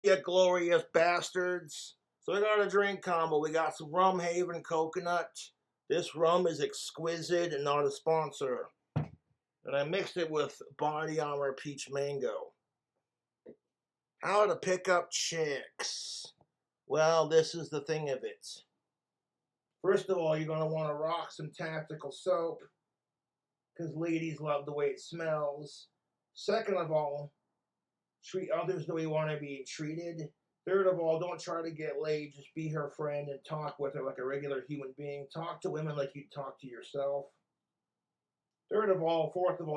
You glorious bastards. So we got a drink combo. We got some rum haven coconut. This rum is exquisite and not a sponsor. And I mixed it with Body Armor Peach Mango. How to pick up chicks. Well, this is the thing of it. First of all, you're going to want to rock some tactical soap because ladies love the way it smells. Second of all, treat others the way you want to be treated. Third of all, don't try to get laid. Just be her friend and talk with her like a regular human being. Talk to women like you'd talk to yourself. Fourth of all,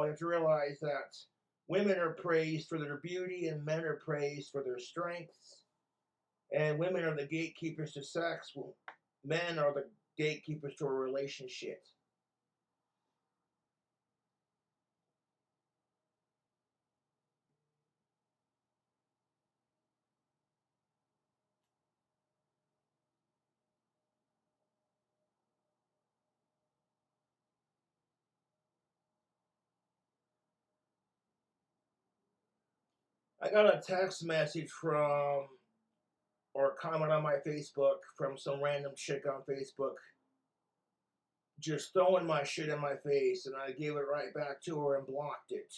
you have to realize that women are praised for their beauty and men are praised for their strengths. And women are the gatekeepers to sex. Men are the gatekeepers to a relationship. I got a text message or a comment on my Facebook from some random chick on Facebook just throwing my shit in my face, and I gave it right back to her and blocked it.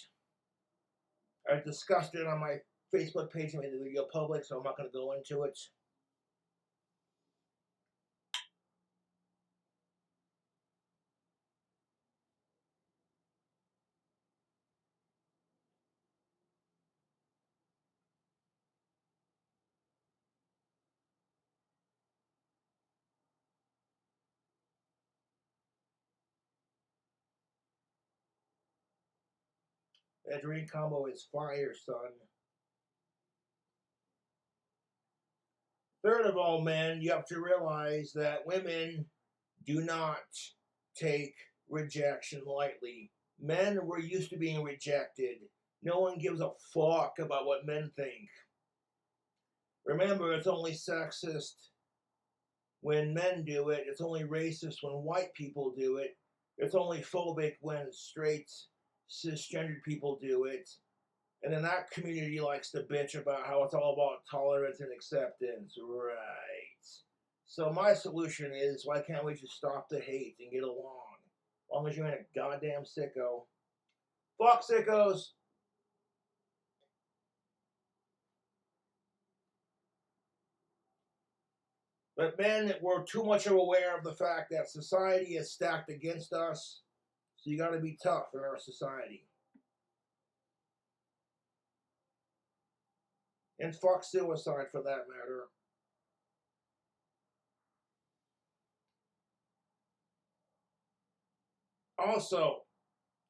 I discussed it on my Facebook page and made the video public, so I'm not going to go into it. That drink combo is fire, son. Third of all, men, you have to realize that women do not take rejection lightly. Men were used to being rejected. No one gives a fuck about what men think. Remember, it's only sexist when men do it. It's only racist when white people do it. It's only phobic when straight, cisgendered people do it. And then that community likes to bitch about how it's all about tolerance and acceptance. Right. So my solution is, why can't we just stop the hate and get along? As long as you ain't a goddamn sicko. Fuck sickos! But men, we're too much aware of the fact that society is stacked against us. So you gotta be tough in our society. And fuck suicide for that matter. Also,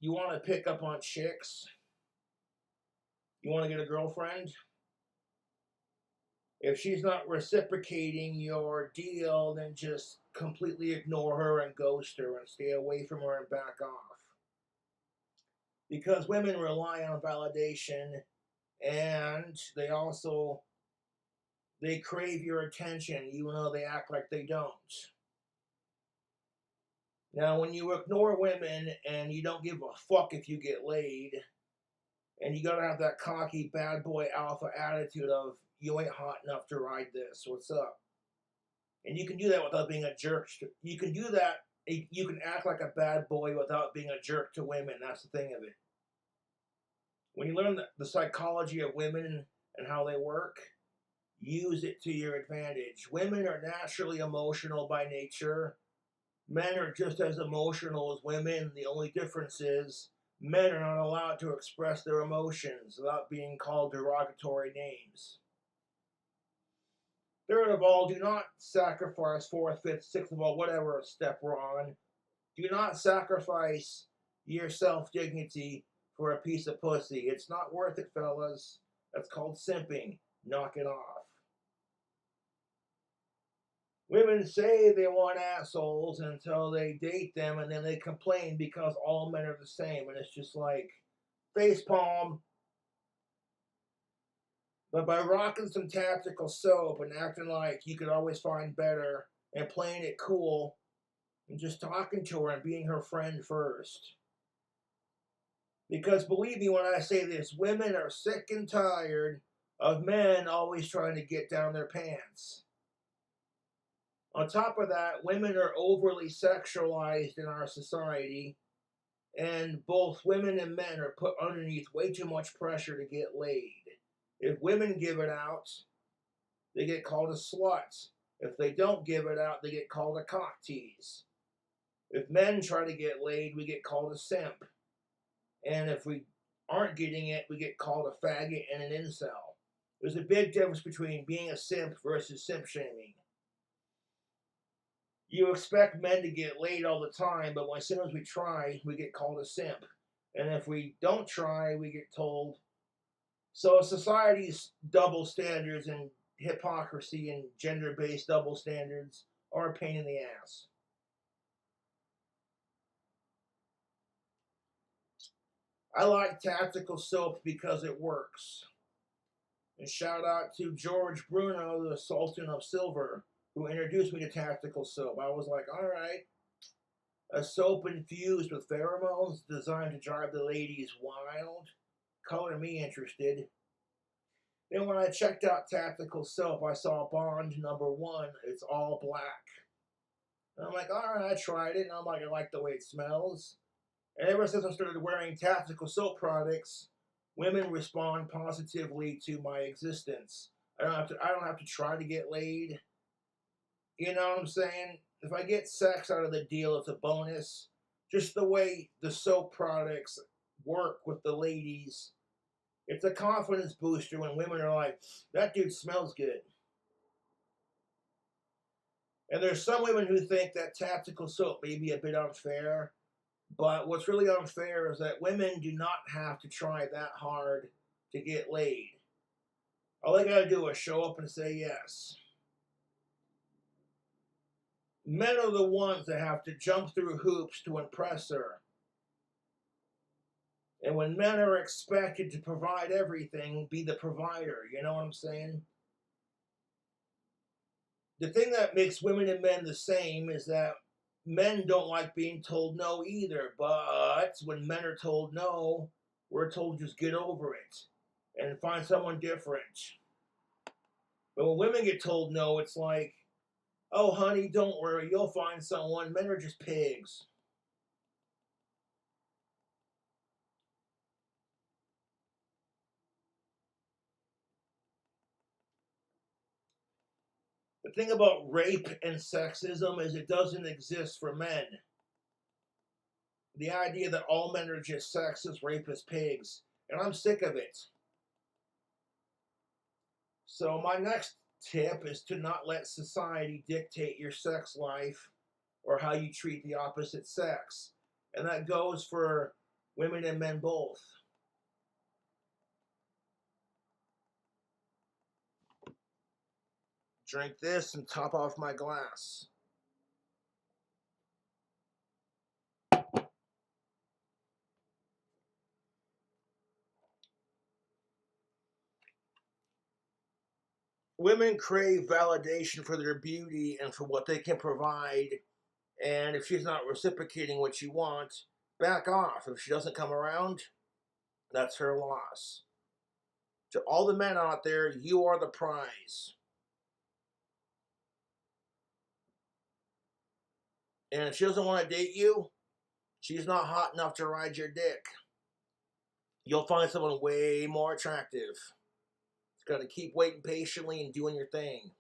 you want to pick up on chicks? You want to get a girlfriend? If she's not reciprocating your deal, then just completely ignore her and ghost her and stay away from her and back off. Because women rely on validation, and they crave your attention even though they act like they don't. Now, when you ignore women and you don't give a fuck if you get laid, and you gotta have that cocky bad boy alpha attitude of, you ain't hot enough to ride this, what's up? And you can do that without being a jerk. You can do that, you can act like a bad boy without being a jerk to women. That's the thing of it. When you learn the psychology of women and how they work, use it to your advantage. Women are naturally emotional by nature. Men are just as emotional as women. The only difference is men are not allowed to express their emotions without being called derogatory names. Third of all, do not sacrifice. Fourth, fifth, sixth of all, whatever step we're on, do not sacrifice your self-dignity for a piece of pussy. It's not worth it, fellas. That's called simping. Knock it off. Women say they want assholes until they date them, and then they complain because all men are the same, and it's just like facepalm. But by rocking some tactical soap and acting like you could always find better and playing it cool and just talking to her and being her friend first. Because believe me when I say this, women are sick and tired of men always trying to get down their pants. On top of that, women are overly sexualized in our society, and both women and men are put underneath way too much pressure to get laid. If women give it out, they get called a slut. If they don't give it out, they get called a cock tease. If men try to get laid, we get called a simp. And if we aren't getting it, we get called a faggot and an incel. There's a big difference between being a simp versus simp shaming. You expect men to get laid all the time, but as soon as we try, we get called a simp. And if we don't try, we get told. So society's double standards and hypocrisy and gender-based double standards are a pain in the ass. I like tactical soap because it works. And shout out to George Bruno, the Sultan of Silver, who introduced me to tactical soap. I was like, all right, a soap infused with pheromones designed to drive the ladies wild. Color me interested. Then when I checked out tactical soap, I saw Bond #1. It's all black. And I'm like, all right, I tried it, and I'm like, I like the way it smells. And ever since I started wearing tactical soap products, women respond positively to my existence. I don't have to try to get laid. You know what I'm saying? If I get sex out of the deal, it's a bonus. Just the way the soap products work with the ladies, it's a confidence booster when women are like, that dude smells good. And there's some women who think that tactical soap may be a bit unfair, but what's really unfair is that women do not have to try that hard to get laid. All they gotta do is show up and say yes. Men are the ones that have to jump through hoops to impress her. And when men are expected to provide everything, be the provider, you know what I'm saying? The thing that makes women and men the same is that men don't like being told no either, but when men are told no, we're told just get over it and find someone different. But when women get told no, it's like, oh honey, don't worry, you'll find someone. Men are just pigs. The thing about rape and sexism is it doesn't exist for men. The idea that all men are just sexist, rapist pigs, and I'm sick of it. So my next tip is to not let society dictate your sex life or how you treat the opposite sex. And that goes for women and men both. Drink this and top off my glass. Women crave validation for their beauty and for what they can provide. And if she's not reciprocating what you want, back off. If she doesn't come around, that's her loss. To all the men out there, you are the prize. And if she doesn't want to date you, she's not hot enough to ride your dick. You'll find someone way more attractive. It's got to keep waiting patiently and doing your thing.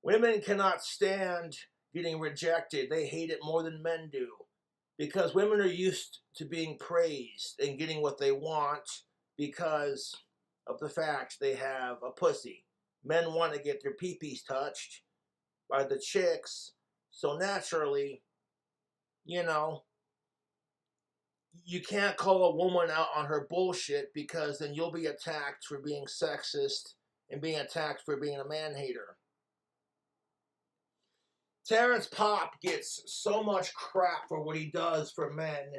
Women cannot stand getting rejected. They hate it more than men do. Because women are used to being praised and getting what they want because of the fact they have a pussy. Men want to get their peepees touched by the chicks, so naturally, you know, you can't call a woman out on her bullshit because then you'll be attacked for being sexist and being attacked for being a man-hater. Terrence Popp gets so much crap for what he does for men.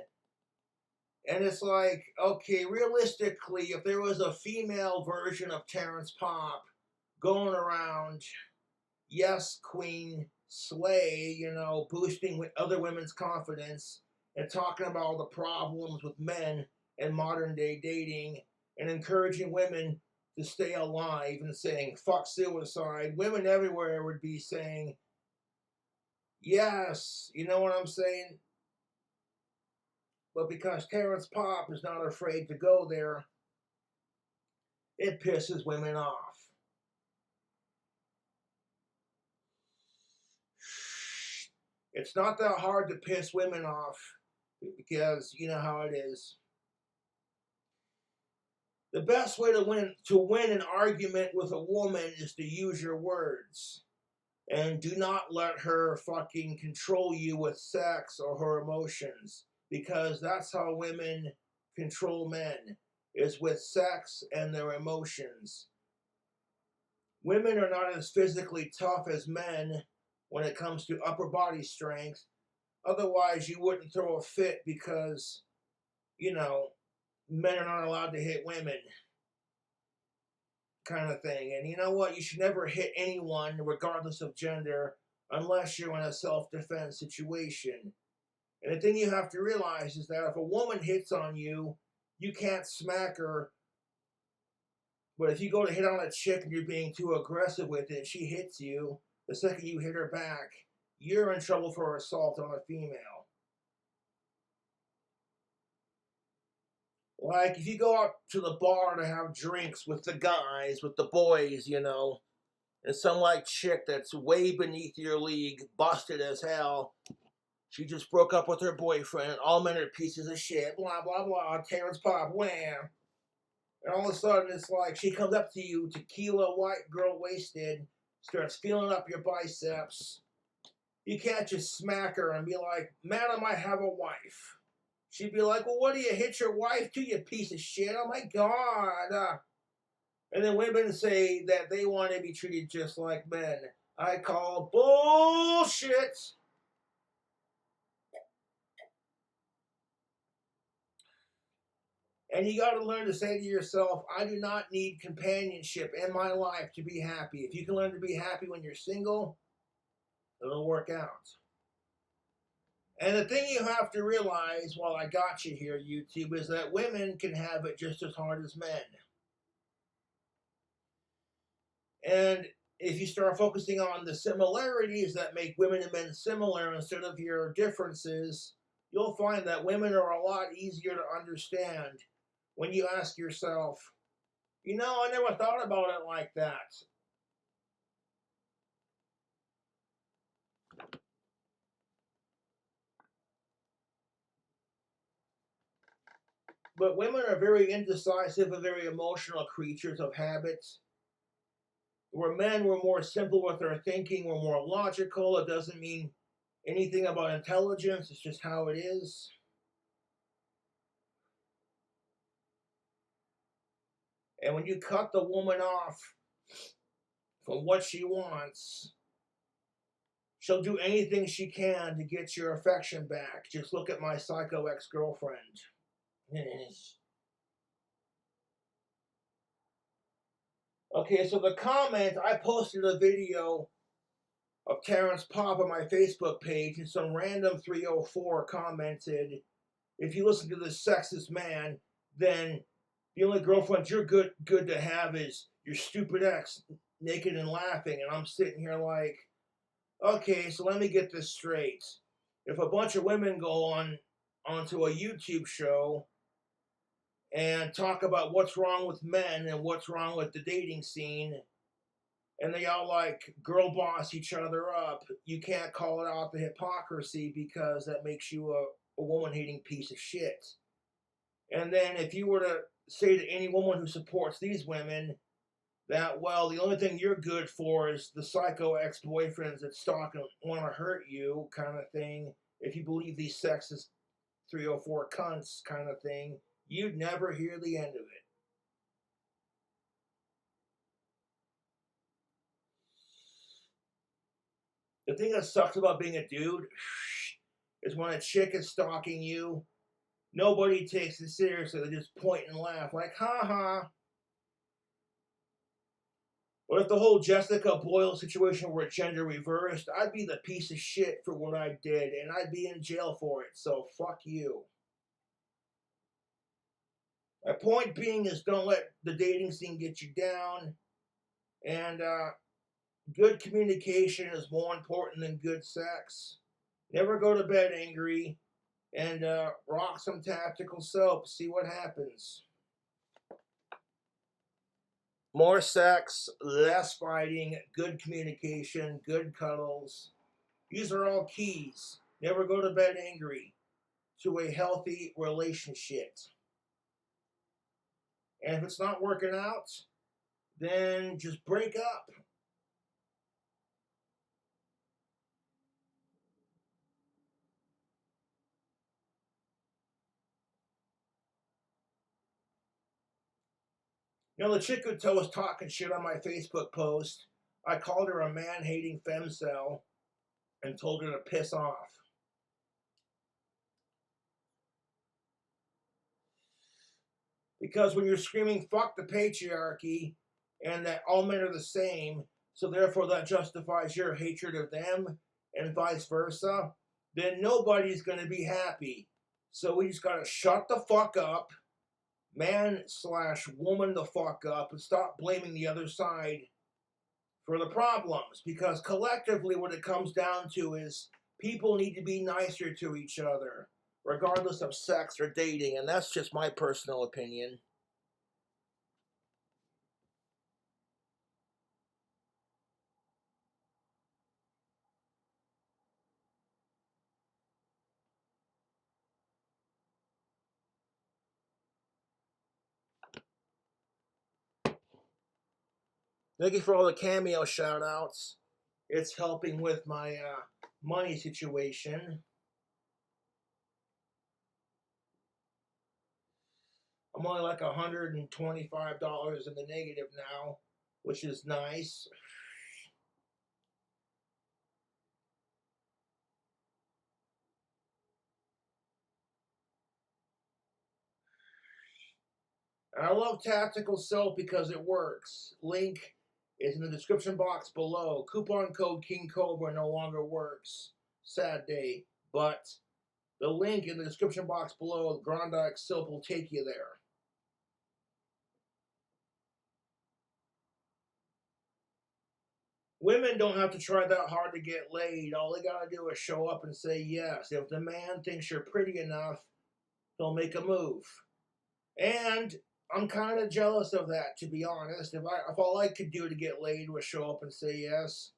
And it's like, okay, realistically, if there was a female version of Terrence Popp going around yes, queen, slay, you know, boosting with other women's confidence and talking about all the problems with men and modern day dating and encouraging women to stay alive and saying fuck suicide. Women everywhere would be saying, yes, you know what I'm saying? But because Terrence Pop is not afraid to go there, it pisses women off. It's not that hard to piss women off because you know how it is. The best way to win an argument with a woman is to use your words. And do not let her fucking control you with sex or her emotions. Because that's how women control men, is with sex and their emotions. Women are not as physically tough as men when it comes to upper body strength. Otherwise, you wouldn't throw a fit because, you know, men are not allowed to hit women, kind of thing. And you know what? You should never hit anyone, regardless of gender, unless you're in a self-defense situation. And the thing you have to realize is that if a woman hits on you, you can't smack her. But if you go to hit on a chick and you're being too aggressive with it, and she hits you, the second you hit her back, you're in trouble for assault on a female. Like, if you go out to the bar to have drinks with the guys, with the boys, you know, and some, like, chick that's way beneath your league, busted as hell, she just broke up with her boyfriend, all men are pieces of shit, blah, blah, blah, Terrence Pop, wham. And all of a sudden, it's like she comes up to you, tequila, white girl, wasted, starts feeling up your biceps. You can't just smack her and be like, madam, I have a wife. She'd be like, well, what do you hit your wife to, you piece of shit? Oh, my God. And then women say that they want to be treated just like men. I call bullshit. And you got to learn to say to yourself, I do not need companionship in my life to be happy. If you can learn to be happy when you're single, it'll work out. And the thing you have to realize while I got you here, YouTube, is that women can have it just as hard as men. And if you start focusing on the similarities that make women and men similar instead of your differences, you'll find that women are a lot easier to understand when you ask yourself, you know, I never thought about it like that. But women are very indecisive and very emotional creatures of habits. Where men were more simple with their thinking, were more logical. It doesn't mean anything about intelligence, it's just how it is. And when you cut the woman off from what she wants, she'll do anything she can to get your affection back. Just look at my psycho ex-girlfriend. Okay, so the comment, I posted a video of Terrence Pop on my Facebook page, and some random 304 commented, if you listen to this sexist man, then the only girlfriend you're good to have is your stupid ex, naked and laughing. And I'm sitting here like, okay, so let me get this straight. If a bunch of women go onto a YouTube show and talk about what's wrong with men and what's wrong with the dating scene, and they all like girl boss each other up, you can't call it out the hypocrisy because that makes you a woman-hating piece of shit. And then if you were to say to any woman who supports these women that, well, the only thing you're good for is the psycho ex-boyfriends that stalk and want to hurt you, kind of thing, if you believe these sexist 304 cunts kind of thing, you'd never hear the end of it. The thing that sucks about being a dude is when a chick is stalking you, nobody takes it seriously. They just point and laugh like, ha ha. What if the whole Jessica Boyle situation were gender reversed? I'd be the piece of shit for what I did, and I'd be in jail for it, so fuck you. My point being is don't let the dating scene get you down, and good communication is more important than good sex. Never go to bed angry, and rock some tactical soap, see what happens. More sex, less fighting, good communication, good cuddles. These are all keys. Never go to bed angry to a healthy relationship. And if it's not working out, then just break up. You know, the chick who was talking shit on my Facebook post, I called her a man-hating femcel and told her to piss off. Because when you're screaming, fuck the patriarchy, and that all men are the same, so therefore that justifies your hatred of them, and vice versa, then nobody's going to be happy. So we just got to shut the fuck up, man/woman the fuck up, and stop blaming the other side for the problems. Because collectively what it comes down to is people need to be nicer to each other, regardless of sex or dating, and that's just my personal opinion. Thank you for all the cameo shout outs. It's helping with my money situation. I'm only like $125 in the negative now, which is nice. And I love tactical soap because it works. Link is in the description box below. Coupon code KingCobra no longer works. Sad day. But the link in the description box below, Grondike soap, will take you there. Women don't have to try that hard to get laid. All they gotta do is show up and say yes. If the man thinks you're pretty enough, he'll make a move. And I'm kind of jealous of that, to be honest. If all I could do to get laid was show up and say yes,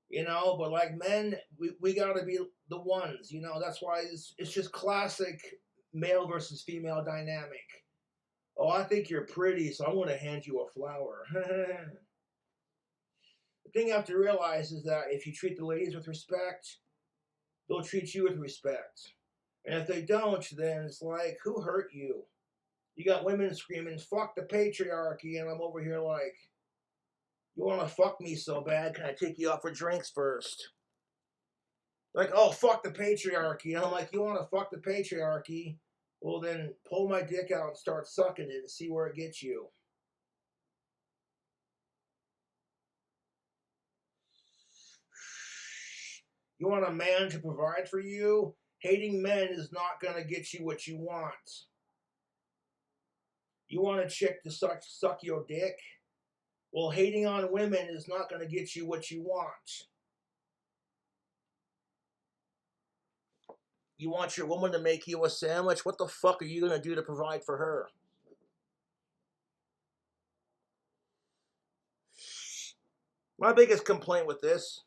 you know. But like men, we gotta be the ones, you know. That's why it's just classic male versus female dynamic. Oh, I think you're pretty, so I'm gonna hand you a flower. The thing you have to realize is that if you treat the ladies with respect, they'll treat you with respect. And if they don't, then it's like, who hurt you? You got women screaming, fuck the patriarchy, and I'm over here like, you want to fuck me so bad, can I take you out for drinks first? Like, oh, fuck the patriarchy. And I'm like, you want to fuck the patriarchy? Well, then pull my dick out and start sucking it and see where it gets you. You want a man to provide for you? Hating men is not going to get you what you want. You want a chick to suck your dick? Well, hating on women is not going to get you what you want. You want your woman to make you a sandwich? What the fuck are you going to do to provide for her? My biggest complaint with this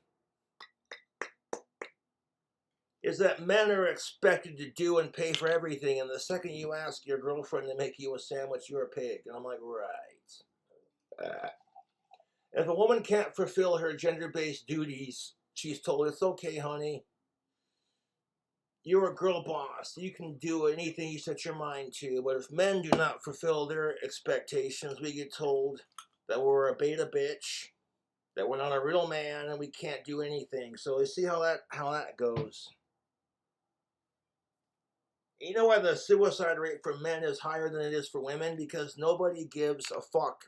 is that men are expected to do and pay for everything, and the second you ask your girlfriend to make you a sandwich, you're a pig. And I'm like, right. If a woman can't fulfill her gender-based duties, she's told, it's okay, honey. You're a girl boss. You can do anything you set your mind to. But if men do not fulfill their expectations, we get told that we're a beta bitch, that we're not a real man, and we can't do anything. So you see how that goes. You know why the suicide rate for men is higher than it is for women? Because nobody gives a fuck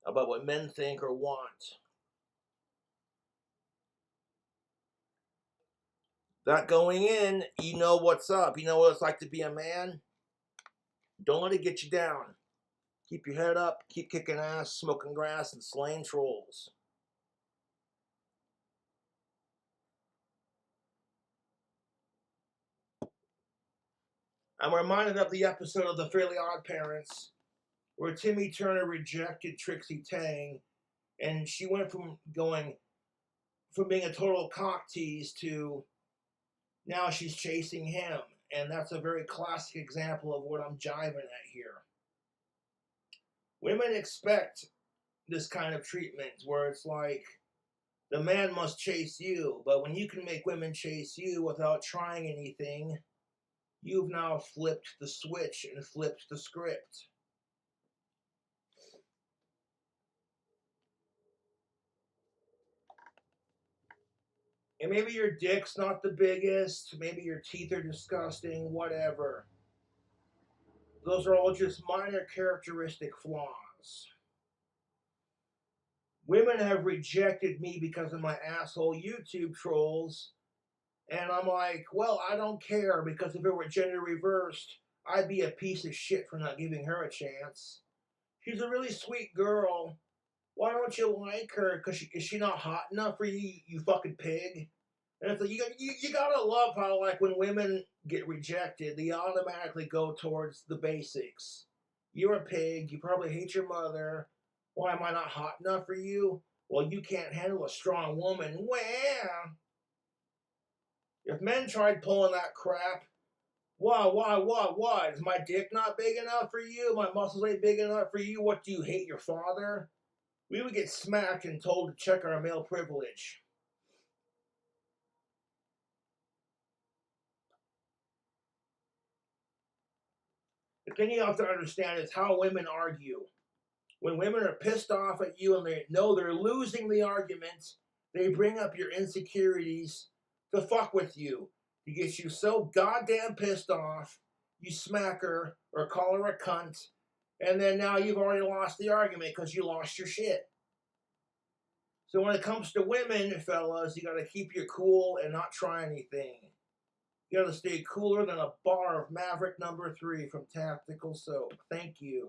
about what men think or want. That going in, you know what's up. You know what it's like to be a man. Don't let it get you down. Keep your head up, keep kicking ass, smoking grass, and slaying trolls. I'm reminded of the episode of The Fairly Odd Parents where Timmy Turner rejected Trixie Tang, and she went from being a total cock tease to now she's chasing him. And that's a very classic example of what I'm jiving at here. Women expect this kind of treatment where it's like the man must chase you, but when you can make women chase you without trying anything, you've now flipped the switch and flipped the script. And maybe your dick's not the biggest, maybe your teeth are disgusting, whatever. Those are all just minor characteristic flaws. Women have rejected me because of my asshole YouTube trolls, and I'm like, well, I don't care, because if it were gender reversed, I'd be a piece of shit for not giving her a chance. She's a really sweet girl. Why don't you like her? Because is she not hot enough for you, you fucking pig? And it's like, you gotta love how, like, when women get rejected, they automatically go towards the basics. You're a pig. You probably hate your mother. Why am I not hot enough for you? Well, you can't handle a strong woman. Well, if men tried pulling that crap, why? Is my dick not big enough for you? My muscles ain't big enough for you? What, do you hate your father? We would get smacked and told to check our male privilege. The thing you have to understand is how women argue. When women are pissed off at you and they know they're losing the argument, they bring up your insecurities to fuck with you. To get you so goddamn pissed off, you smack her or call her a cunt, and then now you've already lost the argument because you lost your shit. So when it comes to women, fellas, you gotta keep your cool and not try anything. You gotta stay cooler than a bar of Maverick number 3 from Tactical Soap. Thank you.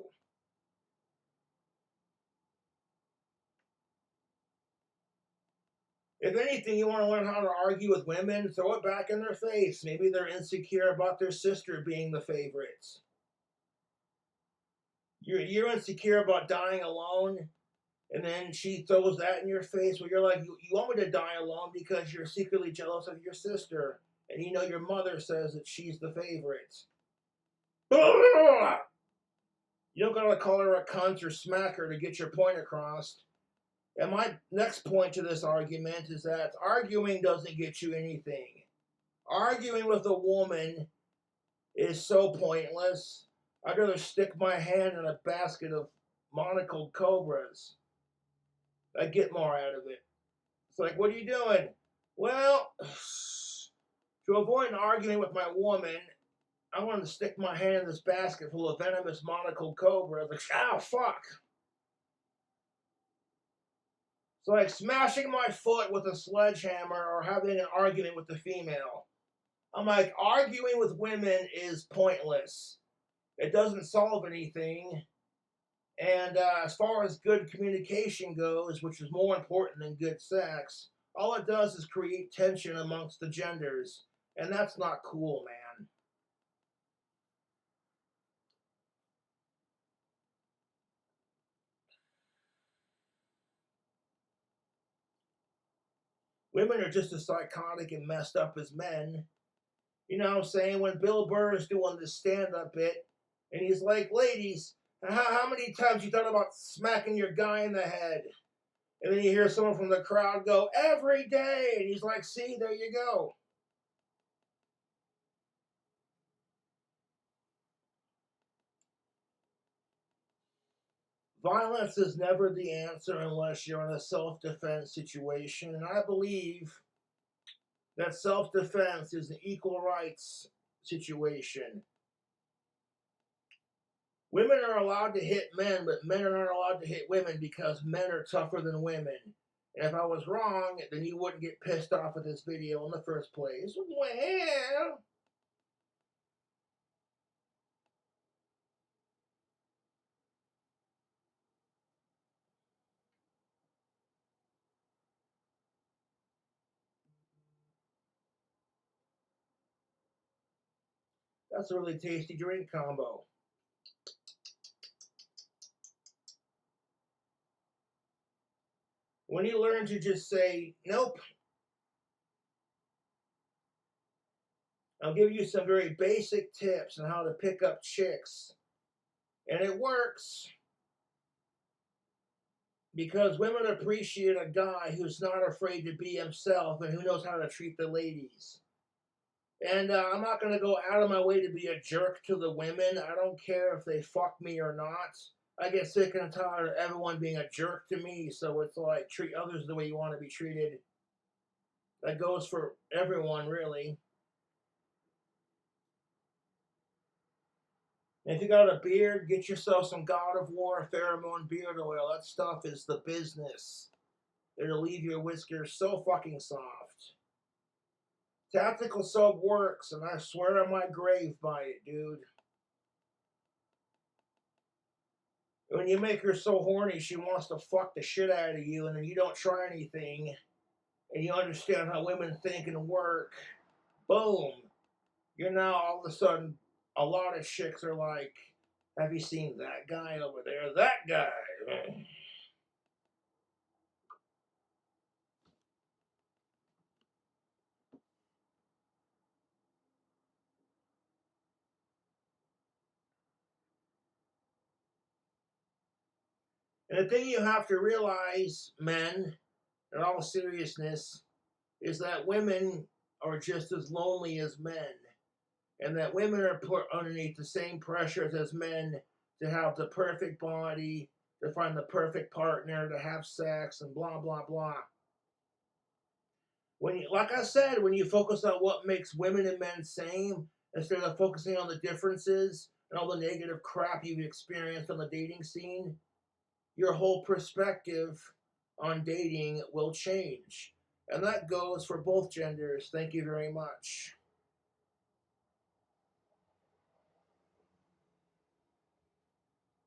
If anything, you want to learn how to argue with women, throw it back in their face. Maybe they're insecure about their sister being the favorite. You're insecure about dying alone, and then she throws that in your face. Well, you're like, you want me to die alone because you're secretly jealous of your sister, and you know your mother says that she's the favorite. You don't gotta call her a cunt or smack her to get your point across. And my next point to this argument is that arguing doesn't get you anything. Arguing with a woman is so pointless. I'd rather stick my hand in a basket of monocled cobras. I get more out of it. It's like, what are you doing? Well, to avoid an argument with my woman, I wanted to stick my hand in this basket full of venomous monocled cobras. Like, ow, fuck. It's like smashing my foot with a sledgehammer or having an argument with the female. I'm like, arguing with women is pointless. It doesn't solve anything. And as far as good communication goes, which is more important than good sex, all it does is create tension amongst the genders. And that's not cool, man. Women are just as psychotic and messed up as men. You know what I'm saying? When Bill Burr is doing this stand-up bit, and he's like, ladies, how many times you thought about smacking your guy in the head? And then you hear someone from the crowd go, every day. And he's like, see, there you go. Violence is never the answer unless you're in a self-defense situation. And I believe that self-defense is an equal rights situation. Women are allowed to hit men, but men are not allowed to hit women because men are tougher than women. And if I was wrong, then you wouldn't get pissed off at this video in the first place. Well, that's a really tasty drink combo. When you learn to just say, nope, I'll give you some very basic tips on how to pick up chicks. And it works. Because women appreciate a guy who's not afraid to be himself and who knows how to treat the ladies. And I'm not going to go out of my way to be a jerk to the women. I don't care if they fuck me or not. I get sick and tired of everyone being a jerk to me, so it's like treat others the way you want to be treated. That goes for everyone, really. And if you got a beard, get yourself some God of War pheromone beard oil. That stuff is the business. It'll leave your whiskers so fucking soft. Tactical soap works, and I swear on my grave by it, dude. When you make her so horny, she wants to fuck the shit out of you, and then you don't try anything, and you understand how women think and work. Boom. You're now all of a sudden, a lot of chicks are like, have you seen that guy over there? That guy. And the thing you have to realize, men, in all seriousness, is that women are just as lonely as men. And that women are put underneath the same pressures as men to have the perfect body, to find the perfect partner, to have sex, and blah, blah, blah. When you, like I said, when you focus on what makes women and men same, instead of focusing on the differences and all the negative crap you've experienced on the dating scene, your whole perspective on dating will change. And that goes for both genders. Thank you very much.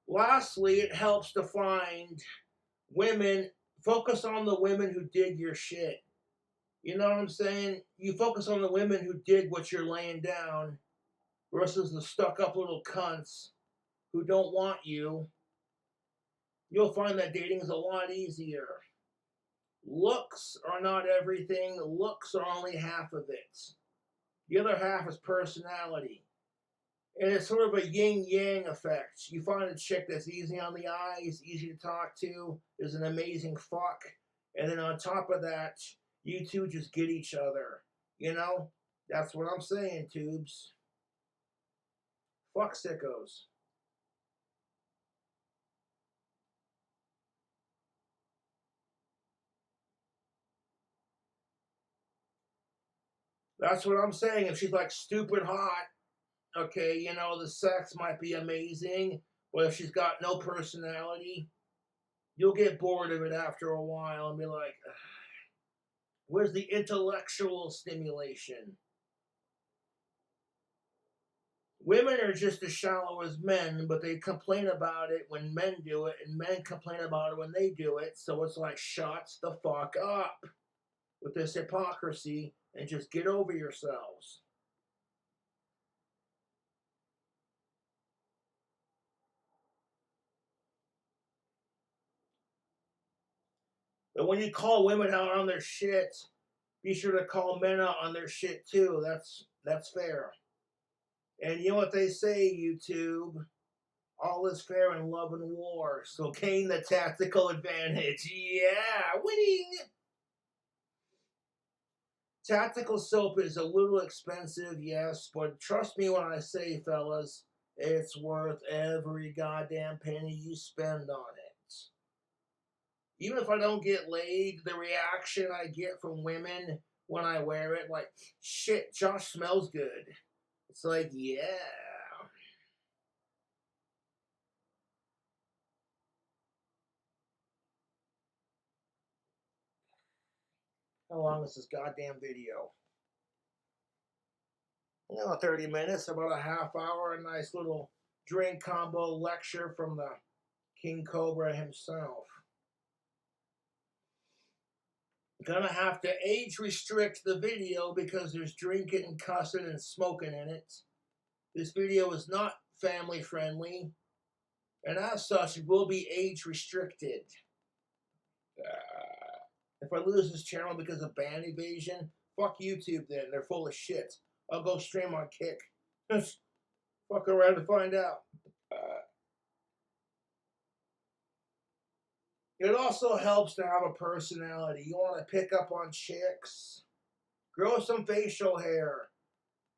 Lastly, it helps to find women, focus on the women who dig your shit. You know what I'm saying? You focus on the women who dig what you're laying down versus the stuck up little cunts who don't want you. You'll find that dating is a lot easier. Looks are not everything, looks are only half of it. The other half is personality. And it's sort of a yin yang effect. You find a chick that's easy on the eyes, easy to talk to, is an amazing fuck. And then on top of that, you two just get each other. You know? That's what I'm saying, tubes. Fuck sickos. That's what I'm saying. If she's like stupid hot, okay, you know, the sex might be amazing, but if she's got no personality, you'll get bored of it after a while and be like, where's the intellectual stimulation? Women are just as shallow as men, but they complain about it when men do it, and men complain about it when they do it. So it's like, shut the fuck up with this hypocrisy and just get over yourselves. But when you call women out on their shit, be sure to call men out on their shit too. That's fair. And you know what they say, YouTube? All is fair in love and war. So gain the tactical advantage. Yeah, winning. Tactical soap is a little expensive, yes, but trust me when I say, fellas, it's worth every goddamn penny you spend on it. Even if I don't get laid, the reaction I get from women when I wear it, like, shit, Josh smells good. It's like, yeah. How long is this goddamn video? 30 minutes, about a half hour, a nice little drink combo lecture from the King Cobra himself. Gonna have to age restrict the video because there's drinking and cussing and smoking in it. This video is not family friendly, and as such, it will be age restricted. If I lose this channel because of ban evasion, fuck YouTube then. They're full of shit. I'll go stream on Kick. Fuck around to find out. It also helps to have a personality. You want to pick up on chicks? Grow some facial hair.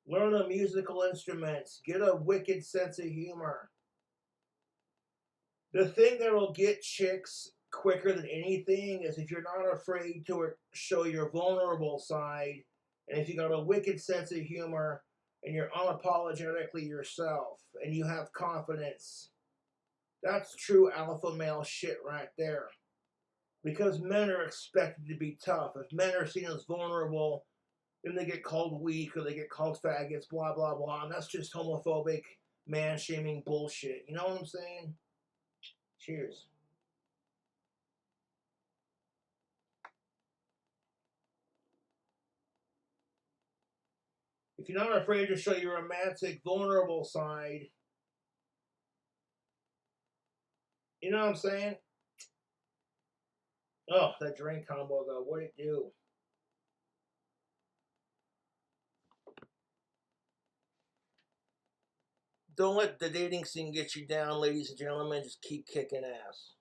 Learn a musical instrument. Get a wicked sense of humor. The thing that will get chicks quicker than anything is if you're not afraid to show your vulnerable side, and if you got a wicked sense of humor, and you're unapologetically yourself, and you have confidence. That's true alpha male shit right there. Because men are expected to be tough. If men are seen as vulnerable, then they get called weak or they get called faggots, blah, blah, blah. And that's just homophobic, man-shaming bullshit. You know what I'm saying? Cheers. If you're not afraid to show your romantic, vulnerable side, you know what I'm saying? Oh, that drink combo though, what'd it do? Don't let the dating scene get you down, ladies and gentlemen. Just keep kicking ass.